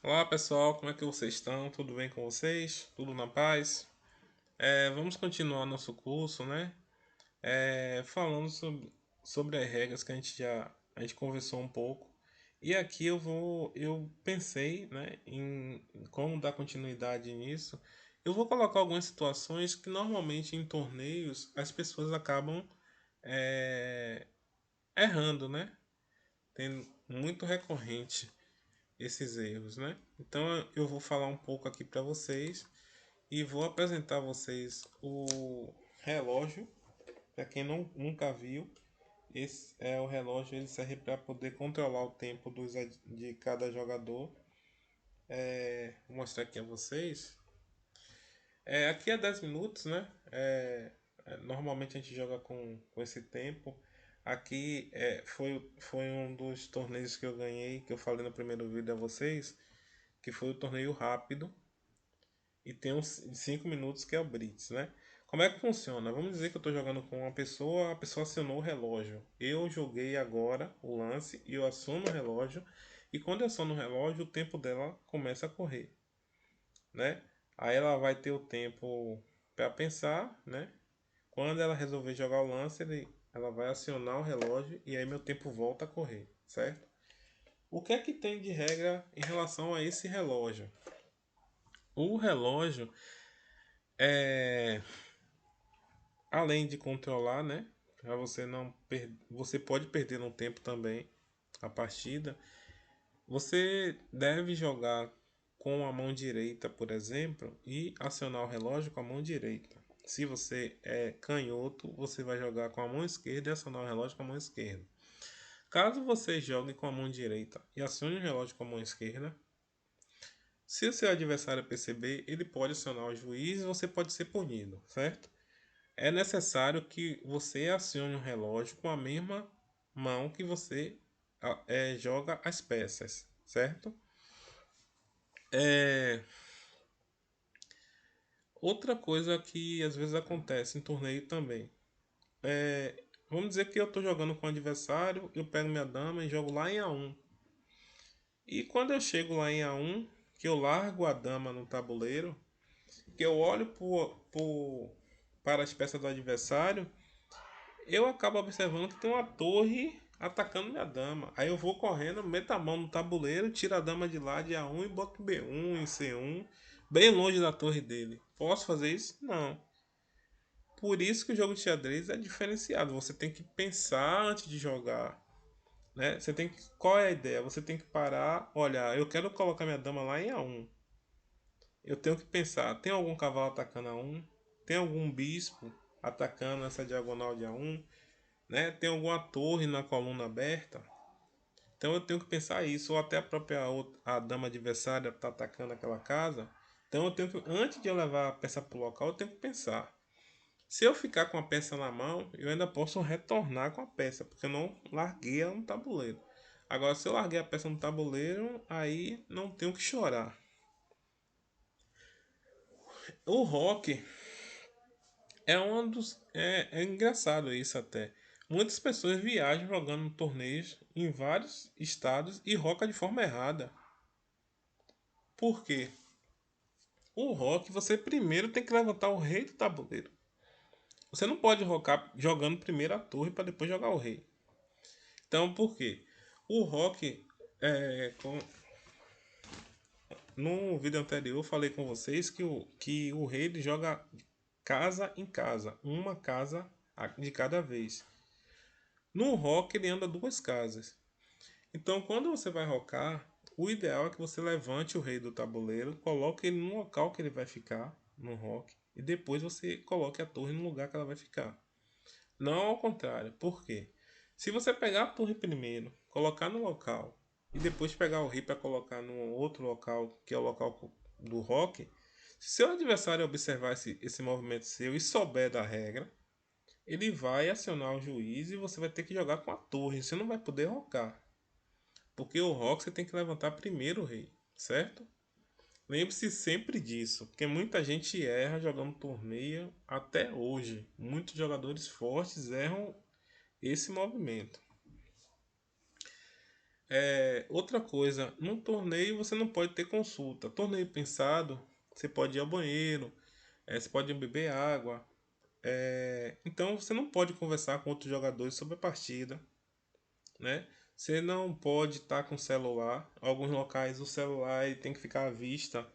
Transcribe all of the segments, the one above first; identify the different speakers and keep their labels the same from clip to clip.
Speaker 1: Olá pessoal, como é que vocês estão? Tudo bem com vocês? Tudo na paz? Vamos continuar nosso curso, né? Falando sobre as regras que a gente conversou um pouco. E aqui eu pensei, né, em como dar continuidade nisso. Eu vou colocar algumas situações que normalmente em torneios as pessoas acabam é, errando, né? Tem muito recorrente esses erros, né? Então eu vou falar um pouco aqui para vocês e vou apresentar a vocês o relógio. Para quem nunca viu, esse é o relógio, ele serve para poder controlar o tempo de cada jogador. Vou mostrar aqui a vocês. Aqui é 10 minutos, né? Normalmente a gente joga com esse tempo. Aqui foi um dos torneios que eu ganhei, que eu falei no primeiro vídeo a vocês, que foi o torneio rápido. E tem uns 5 minutos que é o Blitz, né? Como é que funciona? Vamos dizer que eu estou jogando com uma pessoa, a pessoa acionou o relógio. Eu joguei agora o lance e eu aciono o relógio. E quando eu aciono o relógio, o tempo dela começa a correr, né? Aí ela vai ter o tempo para pensar, né? Quando ela resolver jogar o lance, ela vai acionar o relógio e aí meu tempo volta a correr, certo? O que é que tem de regra em relação a esse relógio? O relógio é além de controlar, né? Para você não você pode perder no tempo também a partida. Você deve jogar com a mão direita, por exemplo, e acionar o relógio com a mão direita. Se você é canhoto, você vai jogar com a mão esquerda e acionar o relógio com a mão esquerda. Caso você jogue com a mão direita e acione o relógio com a mão esquerda, se o seu adversário perceber, ele pode acionar o juiz e você pode ser punido, certo? É necessário que você acione o relógio com a mesma mão que você joga as peças, certo? É, Outra coisa que às vezes acontece em torneio também. Vamos dizer que eu estou jogando com o adversário, eu pego minha dama e jogo lá em A1. E quando eu chego lá em A1, que eu largo a dama no tabuleiro, que eu olho para as peças do adversário, eu acabo observando que tem uma torre atacando minha dama. Aí eu vou correndo, meto a mão no tabuleiro, tiro a dama de lá de A1 e boto B1 em C1, bem longe da torre dele. Posso fazer isso? Não. Por isso que o jogo de xadrez é diferenciado. Você tem que pensar antes de jogar, né? Qual é a ideia? Você tem que parar, olhar, eu quero colocar minha dama lá em A1. Eu tenho que pensar, tem algum cavalo atacando A1? Tem algum bispo atacando essa diagonal de A1? Né? Tem alguma torre na coluna aberta. Então eu tenho que pensar isso, ou até a dama adversária está atacando aquela casa. Então eu tenho que, antes de eu levar a peça para o local, eu tenho que pensar. Se eu ficar com a peça na mão, eu ainda posso retornar com a peça, porque eu não larguei ela no tabuleiro. Agora, se eu larguei a peça no tabuleiro, aí não tenho que chorar. O rock é engraçado isso até. Muitas pessoas viajam jogando torneios em vários estados e roca de forma errada. Por quê? O rock você primeiro tem que levantar o rei do tabuleiro. Você não pode rocar jogando primeiro a torre para depois jogar o rei. Então por quê? O rock no vídeo anterior eu falei com vocês que o rei ele joga casa em casa, uma casa de cada vez. No rock ele anda duas casas. Então, quando você vai rocar, o ideal é que você levante o rei do tabuleiro, coloque ele no local que ele vai ficar no rock e depois você coloque a torre no lugar que ela vai ficar. Não ao contrário. Por quê? Se você pegar a torre primeiro, colocar no local e depois pegar o rei para colocar no outro local, que é o local do rock, se seu adversário observar esse movimento seu e souber da regra, ele vai acionar o juiz e você vai ter que jogar com a torre. Você não vai poder rocar. Porque o rock você tem que levantar primeiro o rei, certo? Lembre-se sempre disso, porque muita gente erra jogando torneio até hoje. Muitos jogadores fortes erram esse movimento. Outra coisa, num torneio você não pode ter consulta. Torneio pensado, você pode ir ao banheiro, você pode beber água. Então você não pode conversar com outros jogadores sobre a partida, né? Você não pode estar com o celular. Alguns locais o celular ele tem que ficar à vista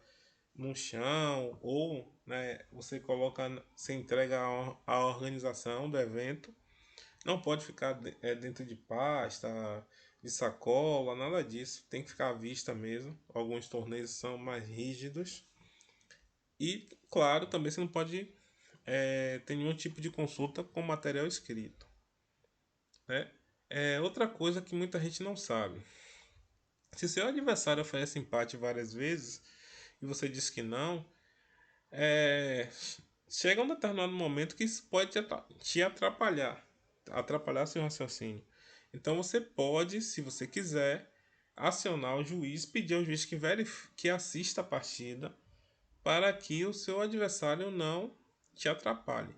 Speaker 1: no chão ou, né, você coloca, você entrega à organização do evento. Não pode ficar dentro de pasta, de sacola, nada disso. Tem que ficar à vista mesmo. Alguns torneios são mais rígidos. E, claro, também você não pode ter nenhum tipo de consulta com material escrito, né? Outra coisa que muita gente não sabe. Se seu adversário oferece empate várias vezes e você diz que não, é, chega um determinado momento que isso pode te atrapalhar seu raciocínio. Então você pode, se você quiser, acionar o juiz, pedir ao juiz que assista a partida para que o seu adversário não te atrapalhe.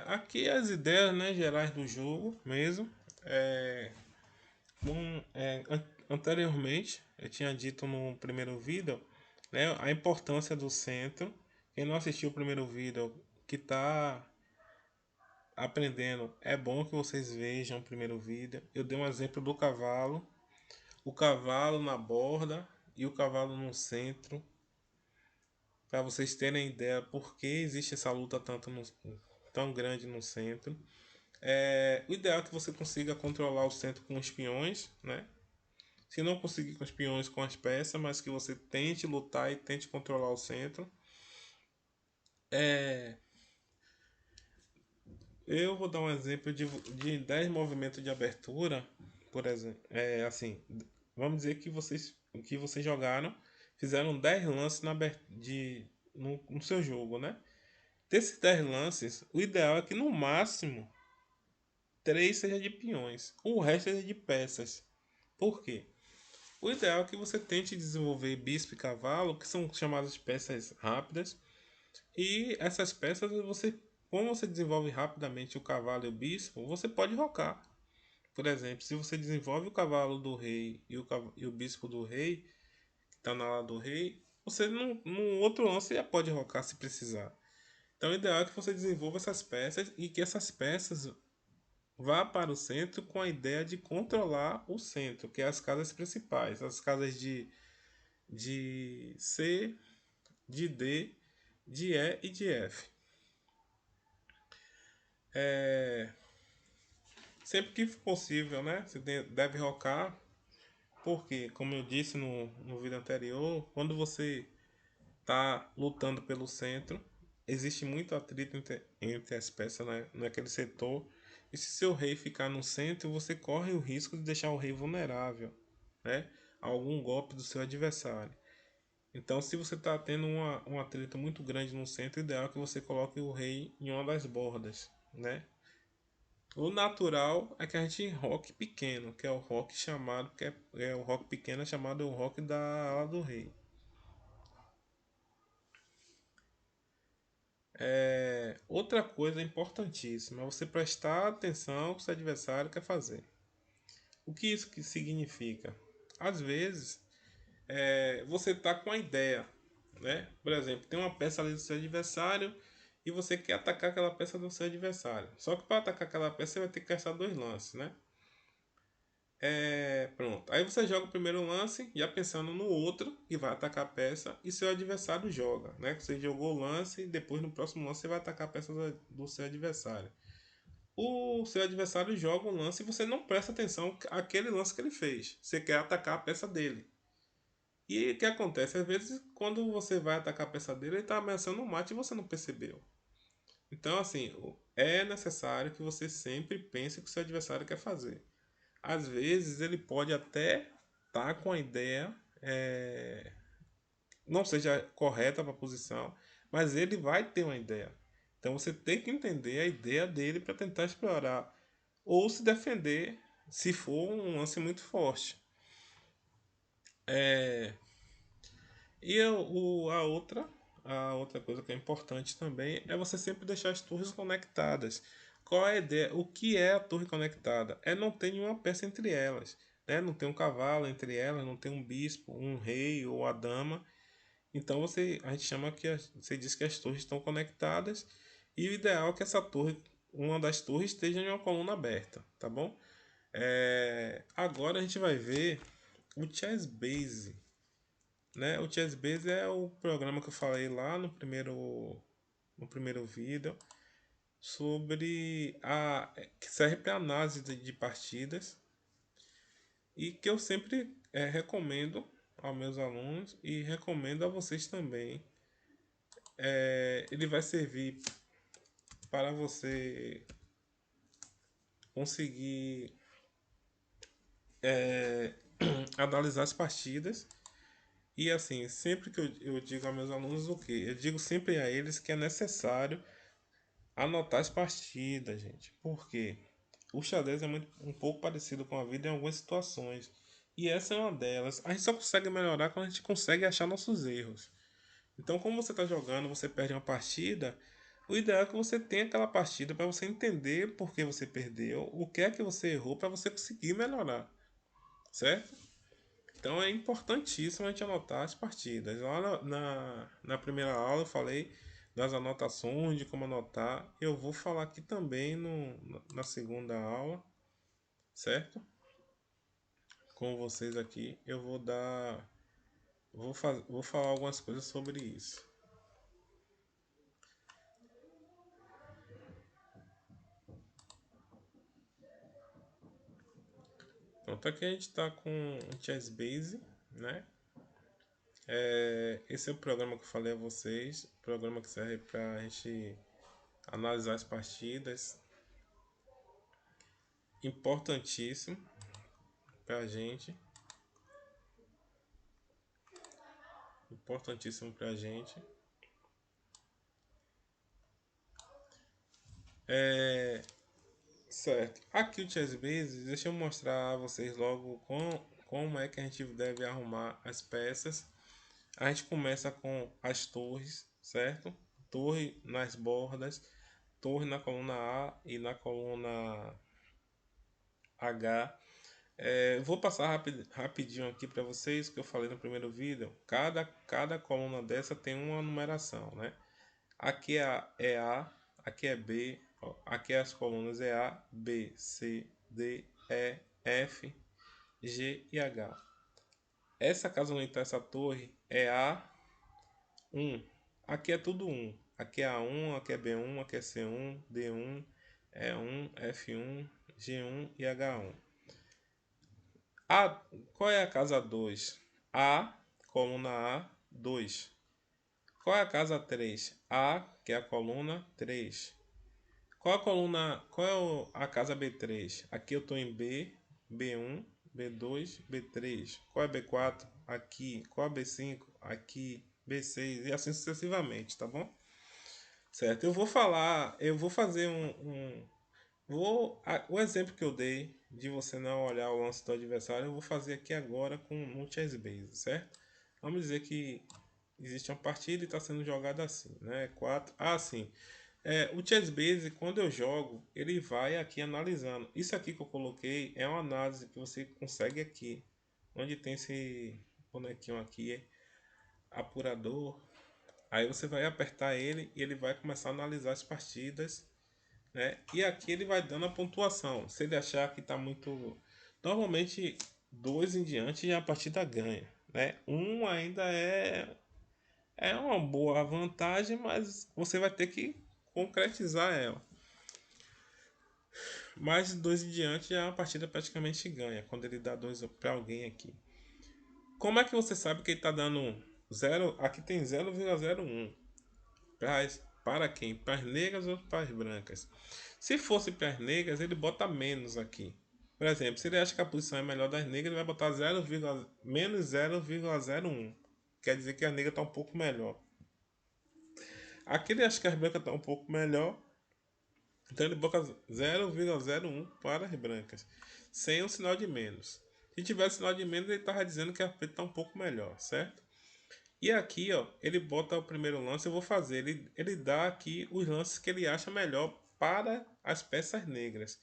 Speaker 1: Aqui as ideias, né, gerais do jogo mesmo. É, Anteriormente, eu tinha dito no primeiro vídeo, né, a importância do centro. Quem não assistiu o primeiro vídeo que está aprendendo, é bom que vocês vejam o primeiro vídeo. Eu dei um exemplo do cavalo, o cavalo na borda e o cavalo no centro, para vocês terem ideia por que existe essa luta tão grande no centro. O ideal é que você consiga controlar o centro com espiões, né? Se não conseguir com os peões, com as peças, mas que você tente lutar e tente controlar o centro. É, eu vou dar um exemplo de 10 movimentos de abertura, por exemplo. Vamos dizer que vocês jogaram, fizeram 10 lances no seu jogo, né? Desses 10 lances, o ideal é que no máximo 3 seja de peões, o resto seja de peças. Por quê? O ideal é que você tente desenvolver bispo e cavalo, que são chamadas de peças rápidas, e essas peças como você desenvolve rapidamente o cavalo e o bispo, você pode rocar. Por exemplo, se você desenvolve o cavalo do rei e o bispo do rei, que está na ala do rei, você no outro lance já pode rocar se precisar. Então o ideal é que você desenvolva essas peças e que essas peças vá para o centro com a ideia de controlar o centro, que é as casas principais, as casas de C, de D, de E e de F. Sempre que possível, né? Você deve rocar, porque, como eu disse no vídeo anterior, quando você está lutando pelo centro, existe muito atrito entre as peças, né, naquele setor. E se seu rei ficar no centro, você corre o risco de deixar o rei vulnerável, né, a algum golpe do seu adversário. Então, se você está tendo um atrito muito grande no centro, o ideal é que você coloque o rei em uma das bordas, né? O natural é que a gente rock pequeno, que é o rock chamado, é o rock pequeno é chamado o rock da ala do rei. Outra coisa importantíssima é você prestar atenção ao que o seu adversário quer fazer. O que isso que significa? Às vezes, você está com a ideia, né? Por exemplo, tem uma peça ali do seu adversário e você quer atacar aquela peça do seu adversário. Só que para atacar aquela peça você vai ter que gastar dois lances, né? Pronto. Aí você joga o primeiro lance, já pensando no outro que vai atacar a peça, e seu adversário joga, né? Você jogou o lance, e depois no próximo lance você vai atacar a peça do seu adversário. O seu adversário joga o lance e você não presta atenção àquele lance que ele fez. Você quer atacar a peça dele. E o que acontece? Às vezes, quando você vai atacar a peça dele, ele está ameaçando um mate e você não percebeu. Então, assim, é necessário que você sempre pense o que o seu adversário quer fazer. Às vezes ele pode até estar com a ideia, não seja correta para a posição, mas ele vai ter uma ideia. Então você tem que entender a ideia dele para tentar explorar ou se defender se for um lance muito forte. E a outra coisa que é importante também é você sempre deixar as torres conectadas. Qual é a ideia? O que é a torre conectada? É não ter nenhuma peça entre elas. Né? Não tem um cavalo entre elas, não tem um bispo, um rei ou a dama. Então a gente chama você diz que as torres estão conectadas e o ideal é que essa torre, uma das torres esteja em uma coluna aberta, tá bom? Agora a gente vai ver o Chess Base, né? O Chess Base é o programa que eu falei lá no primeiro vídeo sobre que serve para análise de partidas e que eu sempre recomendo aos meus alunos e recomendo a vocês também. Ele vai servir para você conseguir analisar as partidas. E assim, sempre que eu digo a meus alunos o que? Eu digo sempre a eles que é necessário anotar as partidas, gente. Por quê? O xadrez é um pouco parecido com a vida em algumas situações. E essa é uma delas. A gente só consegue melhorar quando a gente consegue achar nossos erros. Então, como você está jogando, você perde uma partida, o ideal é que você tenha aquela partida para você entender por que você perdeu, o que é que você errou para você conseguir melhorar, certo? Então é importantíssimo a gente anotar as partidas. Lá na primeira aula eu falei das anotações, de como anotar. Eu vou falar aqui também na segunda aula, certo? Com vocês aqui, eu vou dar. Vou falar algumas coisas sobre isso. Pronto, aqui a gente está com o Chess Base, né? Esse é o programa que eu falei a vocês, programa que serve para a gente analisar as partidas, importantíssimo para a gente, importantíssimo para a gente. Certo, aqui o Chess Base, deixa eu mostrar a vocês logo como é que a gente deve arrumar as peças. A gente começa com as torres, certo? Torre nas bordas, torre na coluna A e na coluna H. Vou passar rapidinho aqui para vocês que eu falei no primeiro vídeo. Cada coluna dessa tem uma numeração, né? Aqui é A, aqui é B, ó, aqui as colunas é A, B, C, D, E, F, G e H. Essa casa onde está essa torre é A1. Aqui é tudo 1. Aqui é A1, aqui é B1, aqui é C1, D1, E1, F1, G1 e H1. Qual é a casa 2? A, coluna A, 2. Qual é a casa 3? A, que é a coluna 3. Qual a coluna, qual é a casa B3? Aqui eu estou em B, B1, B2, B3. Qual é B4? Aqui. Qual é B5? Aqui. B6 e assim sucessivamente, tá bom? Certo, eu vou fazer o exemplo que eu dei de você não olhar o lance do adversário, eu vou fazer aqui agora com um chess base, certo? Vamos dizer que existe uma partida e está sendo jogada assim, né? 4. Sim. O chess base, quando eu jogo, ele vai aqui analisando. Isso aqui que eu coloquei é uma análise que você consegue aqui, onde tem esse bonequinho aqui, apurador. Aí você vai apertar ele e ele vai começar a analisar as partidas, né? E aqui ele vai dando a pontuação. Se ele achar que está muito. Normalmente, 2 em diante já a partida ganha, né? Ainda é uma boa vantagem, mas você vai ter que concretizar ela. Mais de 2 em diante já a partida praticamente ganha quando ele dá 2 para alguém aqui. Como é que você sabe que ele está dando 0? Aqui tem 0,01. Para quem? Para as negras ou para as brancas? Se fosse para as negras, ele bota menos aqui. Por exemplo, se ele acha que a posição é melhor das negras, ele vai botar menos 0,01. Quer dizer que a negra está um pouco melhor. Aqui ele acha que as brancas estão um pouco melhor, então ele bota 0,01 para as brancas, sem o sinal de menos. Se tivesse sinal de menos, ele estava dizendo que a preta está um pouco melhor, certo? E aqui, ó, ele bota o primeiro lance, eu vou fazer, ele dá aqui os lances que ele acha melhor para as peças negras.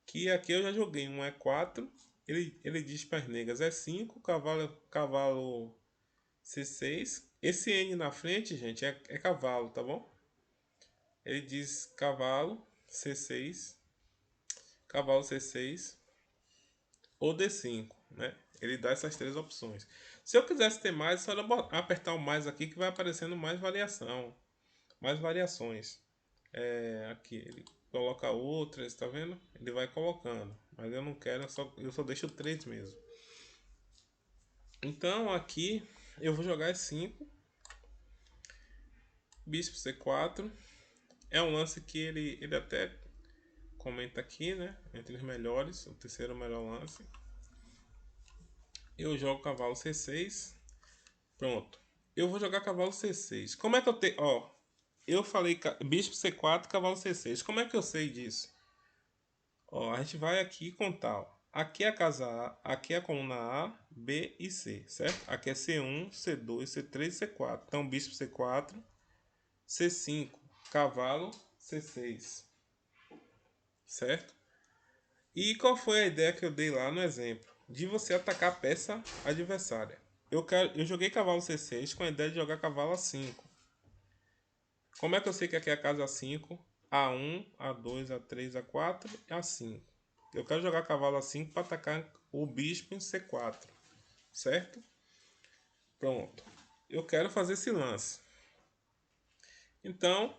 Speaker 1: Que aqui eu já joguei um E4, ele diz para as negras E5, cavalo C6. Esse N na frente, gente, é cavalo, tá bom? Ele diz cavalo C6 ou D5, né? Ele dá essas três opções. Se eu quisesse ter mais, é só eu apertar o mais aqui que vai aparecendo mais variação, mais variações. Aqui ele coloca outras, tá vendo? Ele vai colocando, mas eu não quero, eu só deixo três mesmo. Então aqui eu vou jogar E5, bispo C4. É um lance que ele até comenta aqui, né? Entre os melhores, o terceiro melhor lance. Eu jogo cavalo C6. Pronto. Eu vou jogar cavalo C6. Como é que eu tenho. Ó, eu falei bispo C4, cavalo C6. Como é que eu sei disso? Ó, a gente vai aqui contar. Ó. Aqui é a casa A, aqui é a coluna A, B e C, certo? Aqui é C1, C2, C3 e C4. Então, bispo C4, C5, cavalo C6, certo? E qual foi a ideia que eu dei lá no exemplo? De você atacar a peça adversária. Eu joguei cavalo C6 com a ideia de jogar cavalo A5. Como é que eu sei que aqui é a casa A5? A1, A2, A3, A4 e A5. Eu quero jogar cavalo A5 para atacar o bispo em C4, certo? Pronto. Eu quero fazer esse lance. Então,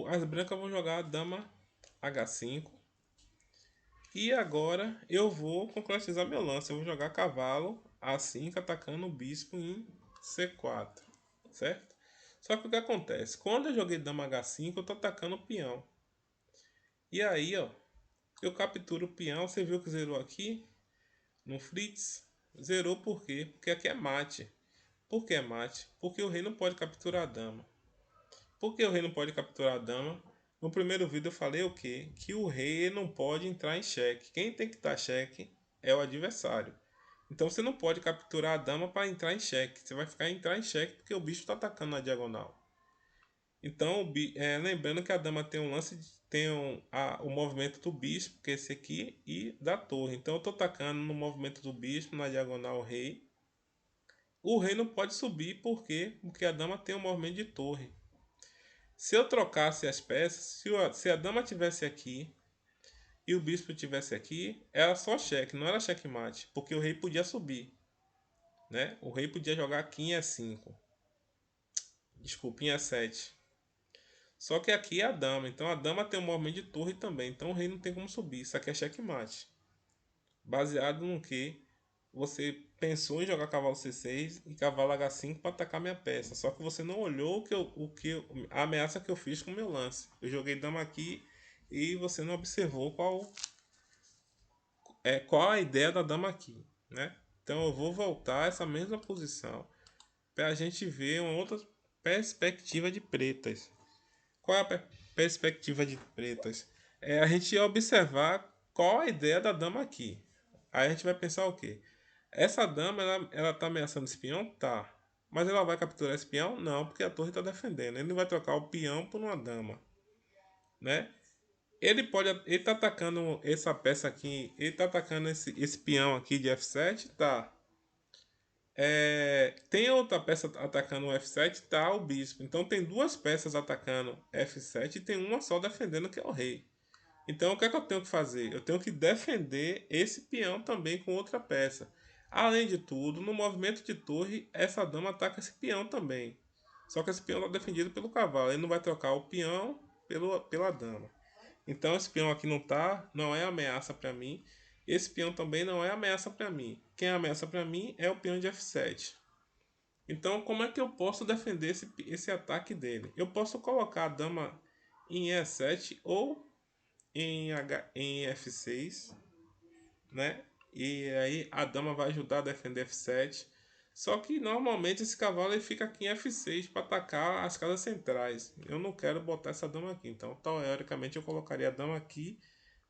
Speaker 1: as brancas vão jogar a dama H5. E agora eu vou concretizar meu lance. Eu vou jogar cavalo A5 atacando o bispo em C4, certo? Só que o que acontece? Quando eu joguei dama H5, eu tô atacando o peão. E aí, ó, eu capturo o peão. Você viu que zerou aqui no Fritz? Zerou por quê? Porque aqui é mate. Por que é mate? Porque o rei não pode capturar a dama. Por que o rei não pode capturar a dama? No primeiro vídeo eu falei o quê? Que o rei não pode entrar em xeque. Quem tem que estar xeque é o adversário. Então você não pode capturar a dama para entrar em xeque. Você vai entrar em xeque porque o bicho está atacando na diagonal. Então, lembrando que a dama tem um lance, o movimento do bispo, que é esse aqui, e da torre. Então eu estou atacando no movimento do bispo, na diagonal o rei. O rei não pode subir, por quê? Porque a dama tem um movimento de torre. Se eu trocasse as peças, se a dama tivesse aqui e o bispo tivesse aqui, era só cheque, não era checkmate, porque o rei podia subir, né? O rei podia jogar aqui em E5, desculpa, em E7. Só que aqui é a dama, então a dama tem um movimento de torre também, então o rei não tem como subir, isso aqui é checkmate. Baseado no que você pensou em jogar cavalo C6 e cavalo H5 para atacar minha peça, só que você não olhou a ameaça que eu fiz com o meu lance. Eu joguei dama aqui e você não observou qual a ideia da dama aqui, né? Então eu vou voltar a essa mesma posição para a gente ver uma outra perspectiva de pretas. Qual é a perspectiva de pretas? É a gente observar qual a ideia da dama aqui. Aí a gente vai pensar o quê? Essa dama, ela tá ameaçando esse peão? Tá. Mas ela vai capturar esse peão? Não, porque a torre está defendendo. Ele não vai trocar o peão por uma dama, né? Ele tá atacando essa peça aqui, ele tá atacando esse peão aqui de F7, tá. Tem outra peça atacando o F7, tá o bispo. Então tem duas peças atacando F7 e tem uma só defendendo que é o rei. Então o que é que eu tenho que fazer? Eu tenho que defender esse peão também com outra peça. Além de tudo, no movimento de torre, essa dama ataca esse peão também. Só que esse peão está defendido pelo cavalo. Ele não vai trocar o peão pela dama. Então esse peão aqui não é ameaça para mim. Esse peão também não é ameaça para mim. Quem é ameaça para mim é o peão de F7. Então como é que eu posso defender esse ataque dele? Eu posso colocar a dama em E7 ou em F6, né? E aí a dama vai ajudar a defender F7. Só que normalmente esse cavalo ele fica aqui em F6 para atacar as casas centrais. Eu não quero botar essa dama aqui, então teoricamente eu colocaria a dama aqui,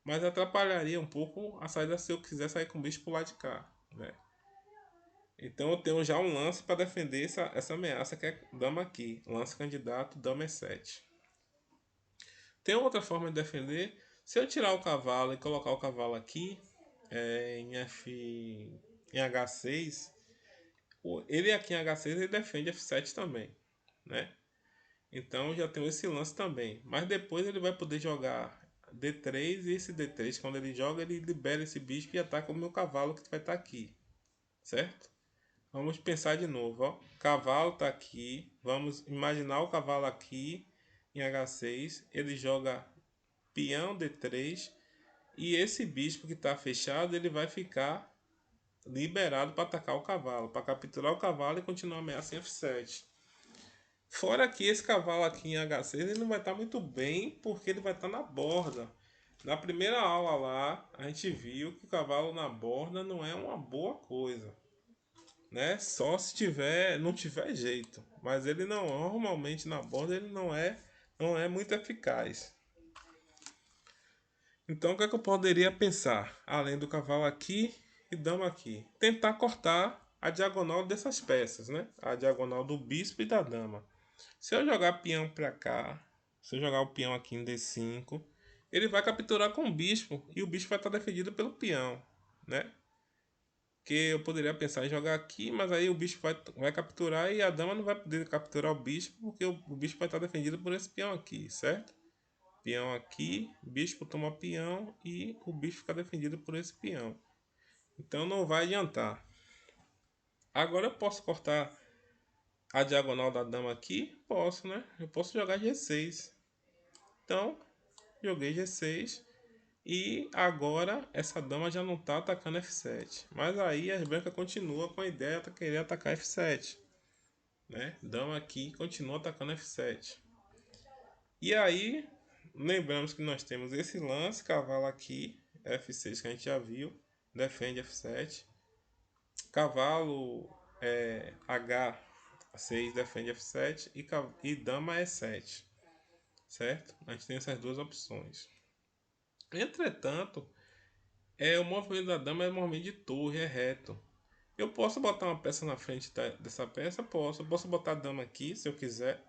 Speaker 1: mas atrapalharia um pouco a saída se eu quiser sair com o bicho pro lado de cá, né? Então eu tenho já um lance para defender essa ameaça que é dama aqui. Lance candidato, dama E7. Tem outra forma de defender. Se eu tirar o cavalo e colocar o cavalo aqui em H6, ele aqui em H6 ele defende F7 também, né? Então já tem esse lance também. Mas depois ele vai poder jogar D3 e esse D3 quando ele joga ele libera esse bispo e ataca o meu cavalo que vai estar aqui, certo? Vamos pensar de novo, ó. Cavalo está aqui. Vamos imaginar o cavalo aqui em H6. Ele joga peão D3 e esse bispo que está fechado ele vai ficar liberado para atacar o cavalo, para capturar o cavalo e continuar a ameaça em F7. Fora que esse cavalo aqui em H6 ele não vai estar muito bem porque ele vai estar na borda. Na primeira aula lá a gente viu que o cavalo na borda não é uma boa coisa, né? Só se não tiver jeito, mas ele não normalmente na borda ele não é muito eficaz. Então o que é que eu poderia pensar além do cavalo aqui e dama aqui? Tentar cortar a diagonal dessas peças, né? A diagonal do bispo e da dama. Se eu jogar peão para cá, se eu jogar o peão aqui em D5, ele vai capturar com o bispo e o bispo vai estar defendido pelo peão, né? Que eu poderia pensar em jogar aqui, mas aí o bicho vai capturar e a dama não vai poder capturar o bispo, porque o bispo vai estar defendido por esse peão aqui, certo? Peão aqui, bispo toma peão e o bicho fica defendido por esse peão. Então não vai adiantar. Agora eu posso cortar a diagonal da dama aqui? Posso, né? Eu posso jogar G6. Então, joguei G6. E agora essa dama já não está atacando F7. Mas aí as brancas continuam com a ideia de querer atacar F7. Né? Dama aqui continua atacando F7. E aí, lembramos que nós temos esse lance, cavalo aqui, F6 que a gente já viu, defende F7. Cavalo H6 defende F7 e dama E7. Certo? A gente tem essas duas opções. Entretanto, o movimento da dama é movimento de torre, é reto. Eu posso botar uma peça na frente dessa peça? Posso. Eu posso botar a dama aqui, se eu quiser.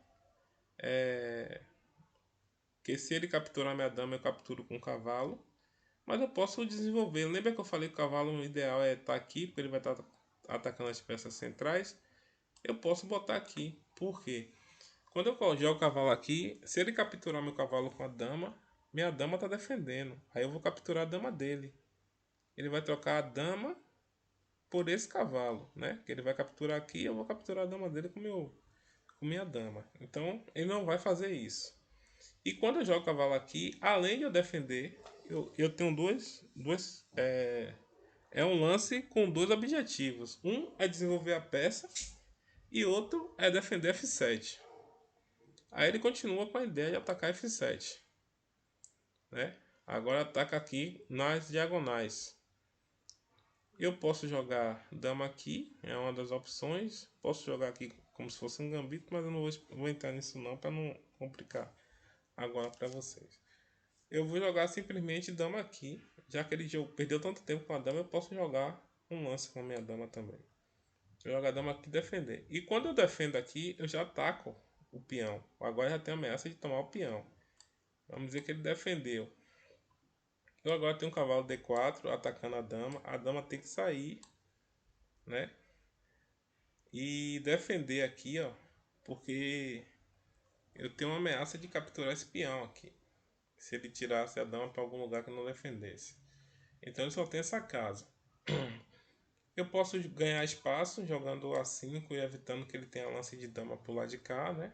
Speaker 1: Porque se ele capturar minha dama, eu capturo com o cavalo. Mas eu posso desenvolver. Lembra que eu falei que o cavalo ideal é estar aqui, porque ele vai estar atacando as peças centrais? Eu posso botar aqui. Por quê? Quando eu jogo o cavalo aqui, se ele capturar meu cavalo com a dama, minha dama está defendendo. Aí eu vou capturar a dama dele. Ele vai trocar a dama por esse cavalo, né? Que ele vai capturar aqui, eu vou capturar a dama dele com minha dama. Então ele não vai fazer isso. E quando eu jogo o cavalo aqui, além de eu defender, eu tenho é um lance com dois objetivos. Um é desenvolver a peça e outro é defender F7. Aí ele continua com a ideia de atacar F7, né? Agora ataca aqui nas diagonais. Eu posso jogar dama aqui, é uma das opções. Posso jogar aqui como se fosse um gambito, mas eu não vou entrar nisso não para não complicar agora para vocês. Eu vou jogar simplesmente dama aqui, já que ele perdeu tanto tempo com a dama, eu posso jogar um lance com a minha dama também. Eu jogo a dama aqui e defender. E quando eu defendo aqui, eu já ataco o peão. Agora já tem a ameaça de tomar o peão. Vamos dizer que ele defendeu. Eu agora tenho um cavalo D4 atacando a dama. A dama tem que sair, né? E defender aqui, ó, porque eu tenho uma ameaça de capturar esse peão aqui. Se ele tirasse a dama para algum lugar que eu não defendesse. Então ele só tem essa casa. Eu posso ganhar espaço jogando A5 e evitando que ele tenha lance de dama pro lado de cá, né?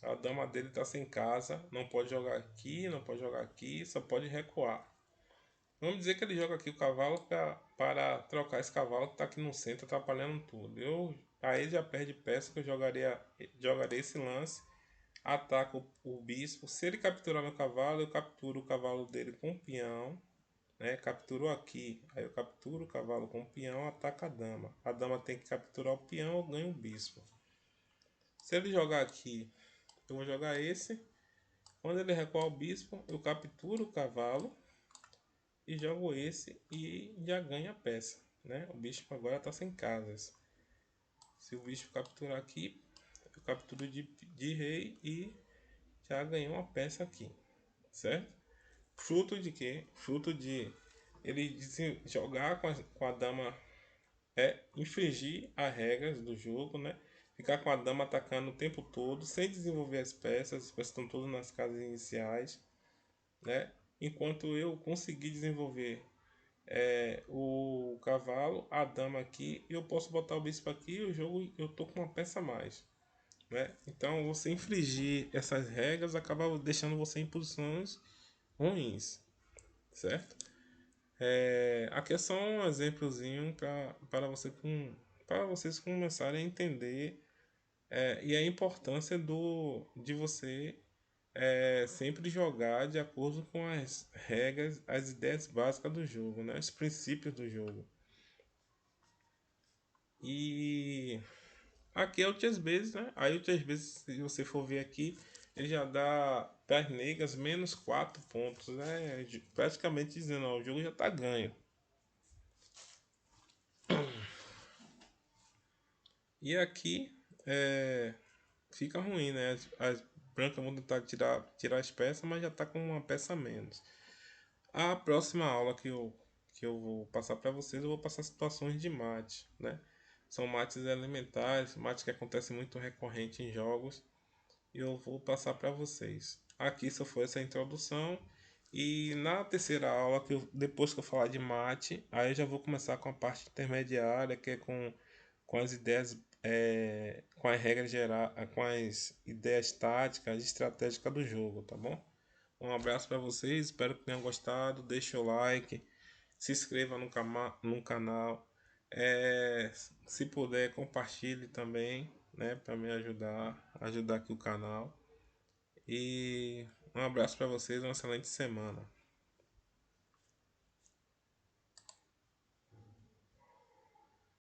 Speaker 1: A dama dele está sem casa, não pode jogar aqui, não pode jogar aqui, só pode recuar. Vamos dizer que ele joga aqui o cavalo para trocar esse cavalo que está aqui no centro, atrapalhando tudo. Aí ele já perde peça que eu jogaria esse lance ataca o bispo. Se ele capturar meu cavalo, eu capturo o cavalo dele com o peão, né? Capturou aqui, aí eu capturo o cavalo com o peão, ataca a dama. A dama tem que capturar o peão, eu ganho o bispo. Se ele jogar aqui, eu vou jogar esse. Quando ele recuar o bispo, eu capturo o cavalo e jogo esse e já ganho a peça, né? O bispo agora está sem casas. Se o bispo capturar aqui, eu capturo de rei e já ganhei uma peça aqui, certo? Fruto de quê? Fruto de ele jogar com a dama infringir as regras do jogo, né? Ficar com a dama atacando o tempo todo, sem desenvolver as peças estão todas nas casas iniciais, né? Enquanto eu conseguir desenvolver o cavalo, a dama aqui, eu posso botar o bispo aqui e o jogo eu tô com uma peça a mais, né? Então você infringir essas regras acaba deixando você em posições ruins, certo? Aqui é só um exemplozinho para vocês começarem a entender e a importância de você sempre jogar de acordo com as regras, as ideias básicas do jogo, né? Os princípios do jogo. E aqui é o chess base, né? Aí o chess base, se você for ver aqui, ele já dá para as negras menos 4 pontos, né? Praticamente dizendo, ó, o jogo já está ganho. E aqui fica ruim, né? As brancas vão tentar tirar as peças, mas já está com uma peça a menos. A próxima aula que eu vou passar para vocês, eu vou passar situações de mate, né? São mates elementares, mates que acontecem muito recorrente em jogos, e eu vou passar para vocês. Aqui só foi essa introdução, e na terceira aula, depois que eu falar de mate, aí eu já vou começar com a parte intermediária, que é com as ideias, com as regras gerais, com as ideias táticas e estratégicas do jogo, tá bom? Um abraço para vocês, espero que tenham gostado. Deixe o like, se inscreva no canal. Se puder, compartilhe também, né, para me ajudar aqui o canal. E um abraço para vocês, uma excelente semana.